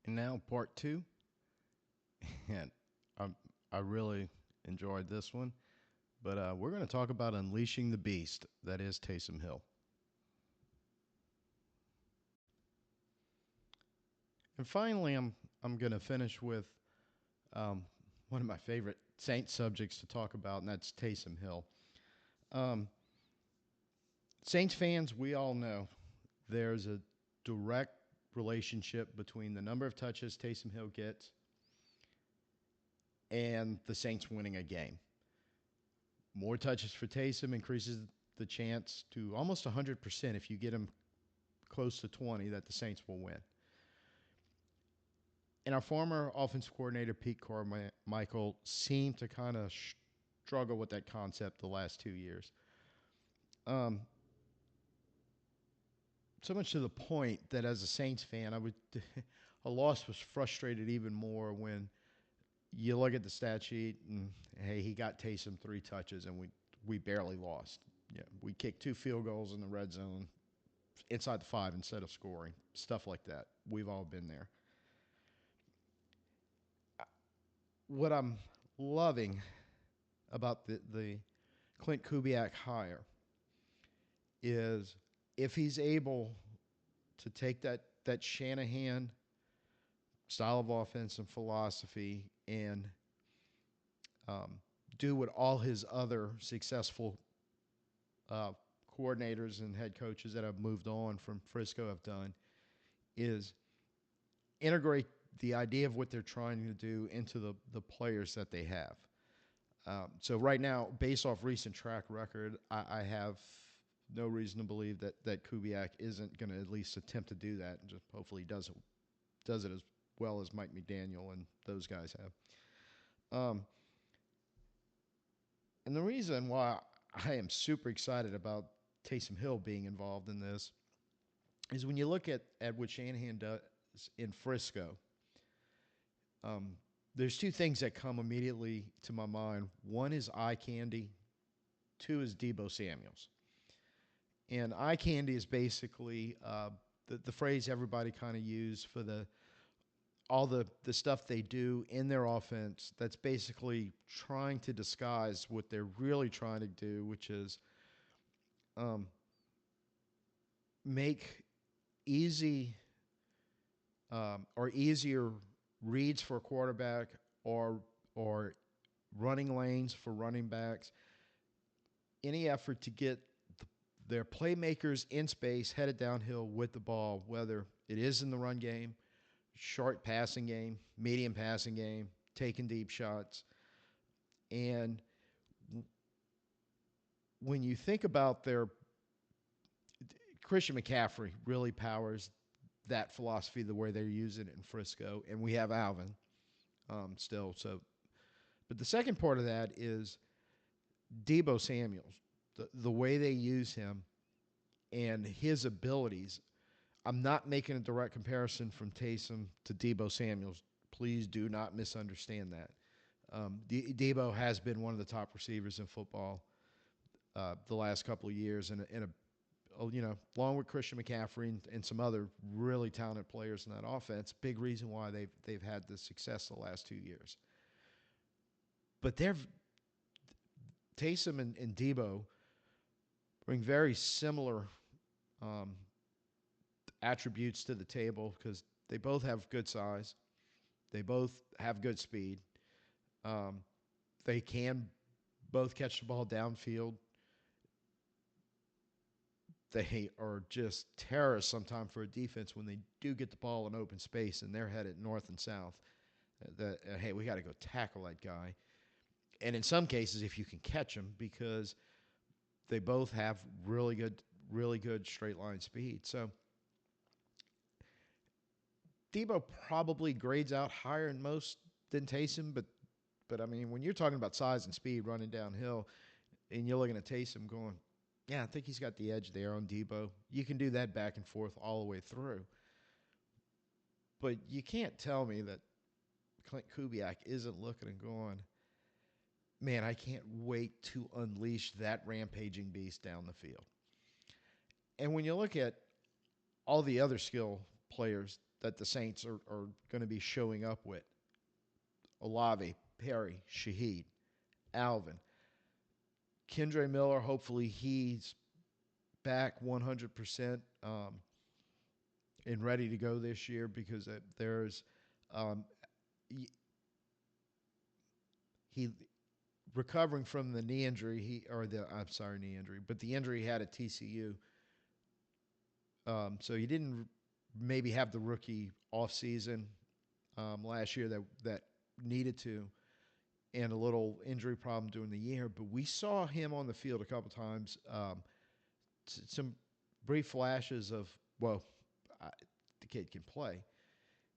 And now part two, and I, I really enjoyed this one, but we're going to talk about unleashing the beast that is Taysom Hill. And finally, I'm going to finish with um, one of my favorite Saints subjects to talk about, and that's Taysom Hill. Um, Saints fans, we all know there's a direct relationship between the number of touches Taysom Hill gets and the Saints winning a game. More touches for Taysom increases the chance to almost 100% if you get him close to 20 that the Saints will win. And our former offensive coordinator, Pete Carmichael, seemed to kind of struggle with that concept the last 2 years. Um, so much to the point that as a Saints fan, a loss was frustrated even more when you look at the stat sheet and, hey, he got Taysom 3 touches and we barely lost. Yeah, we kicked 2 field goals in the red zone inside the 5 instead of scoring. Stuff like that. We've all been there. What I'm loving about the Clint Kubiak hire is if he's able to take that Shanahan style of offense and philosophy and um, do what all his other successful uh, coordinators and head coaches that have moved on from Frisco have done, is integrate the idea of what they're trying to do into the players that they have. So right now, based off recent track record, I have no reason to believe that Kubiak isn't going to at least attempt to do that, and just hopefully does it as well as Mike McDaniel and those guys have. Um, and the reason why I am super excited about Taysom Hill being involved in this is when you look at what Shanahan does in Frisco. Um, there's two things that come immediately to my mind. One is eye candy. Two is Debo Samuels. And eye candy is basically the phrase everybody kind of use for all the stuff they do in their offense that's basically trying to disguise what they're really trying to do, which is um, make easy or easier reads for a quarterback or running lanes for running backs. Any effort to get their playmakers in space headed downhill with the ball, whether it is in the run game, short passing game, medium passing game, taking deep shots. And when you think about Christian McCaffrey really powers that philosophy the way they're using it in Frisco, and we have Alvin still. So, but the second part of that is Debo Samuels, the way they use him and his abilities. I'm not making a direct comparison from Taysom to Debo Samuels. Please do not misunderstand that. Debo has been one of the top receivers in football the last couple of years, and along with Christian McCaffrey and some other really talented players in that offense, big reason why they've had the success the last 2 years. But Taysom and Debo bring very similar um, attributes to the table because they both have good size, they both have good speed, um, they can both catch the ball downfield. They are just terrorists sometimes for a defense when they do get the ball in open space and they're headed north and south. Hey, we got to go tackle that guy. And in some cases, if you can catch them, because they both have really good straight line speed. So Debo probably grades out higher than most than Taysom, but I mean, when you're talking about size and speed running downhill, and you're looking at Taysom going, yeah, I think he's got the edge there on Debo. You can do that back and forth all the way through. But you can't tell me that Clint Kubiak isn't looking and going, man, I can't wait to unleash that rampaging beast down the field. And when you look at all the other skill players that the Saints are going to be showing up with: Olave, Perry, Shaheed, Alvin, Kendre Miller. Hopefully, he's back 100% and ready to go this year because there's um, he recovering from the knee injury. I'm sorry, knee injury, but the injury he had at TCU. So he didn't maybe have the rookie off season last year that needed to, and a little injury problem during the year. But we saw him on the field a couple times. Some brief flashes of, well, I, the kid can play.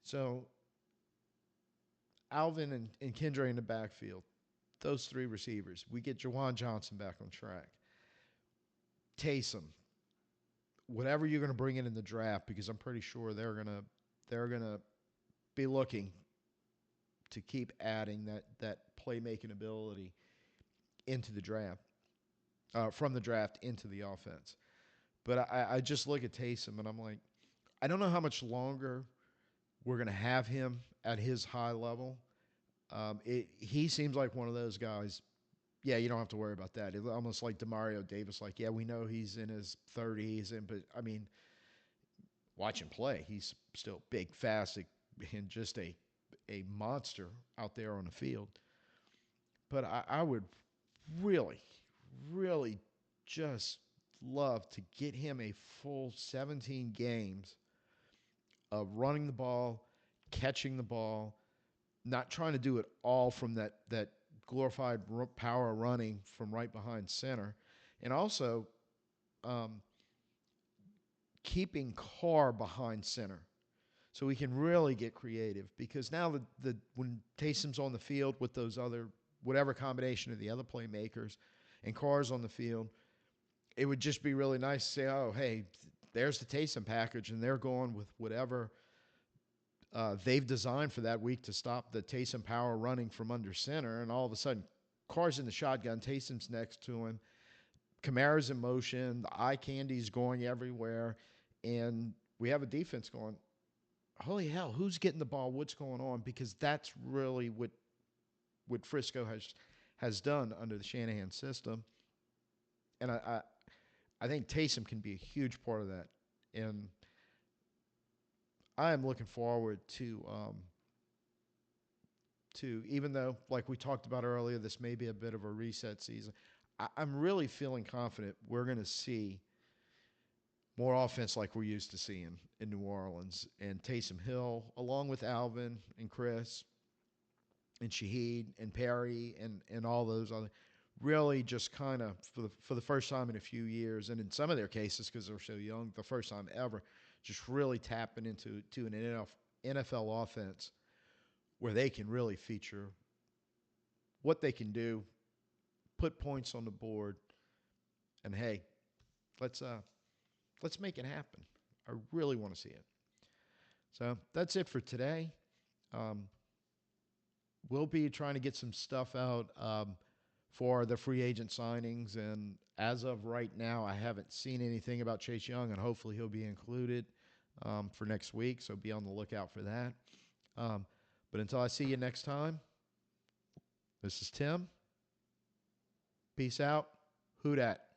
So Alvin and Kendre in the backfield, those three receivers. We get Jawan Johnson back on track. Taysom, whatever you're going to bring in the draft, because I'm pretty sure they're gonna be looking to keep adding that playmaking ability into the draft, from the draft into the offense. But I just look at Taysom and I'm like, I don't know how much longer we're going to have him at his high level. He seems like one of those guys. Yeah, you don't have to worry about that. It's almost like Demario Davis. Like, yeah, we know he's in his 30s, but I mean, watch him play. He's still big, fast, and just a monster out there on the field. But I would really, really just love to get him a full 17 games of running the ball, catching the ball, not trying to do it all from that glorified power running from right behind center, and also um, keeping Carr behind center so we can really get creative. Because now the when Taysom's on the field with those other whatever combination of the other playmakers and Carr's on the field, it would just be really nice to say, oh, hey, there's the Taysom package, and they're going with whatever they've designed for that week to stop the Taysom power running from under center, and all of a sudden, Carr's in the shotgun, Taysom's next to him, Kamara's in motion, the eye candy's going everywhere, and we have a defense going, holy hell, who's getting the ball? What's going on? Because that's really what Frisco has done under the Shanahan system, and I think Taysom can be a huge part of that, and I am looking forward to even though, like we talked about earlier, this may be a bit of a reset season. I'm really feeling confident we're going to see more offense like we're used to seeing in New Orleans. And Taysom Hill, along with Alvin and Chris and Shaheed and Perry and all those other, really just kind of for the first time in a few years, and in some of their cases because they're so young, the first time ever, just really tapping into an NFL offense where they can really feature what they can do, put points on the board, and hey, let's make it happen. I really want to see it. So that's it for today. Um, we'll be trying to get some stuff out for the free agent signings, and as of right now, I haven't seen anything about Chase Young, and hopefully he'll be included for next week. So be on the lookout for that. But until I see you next time, this is Tim. Peace out. Who dat?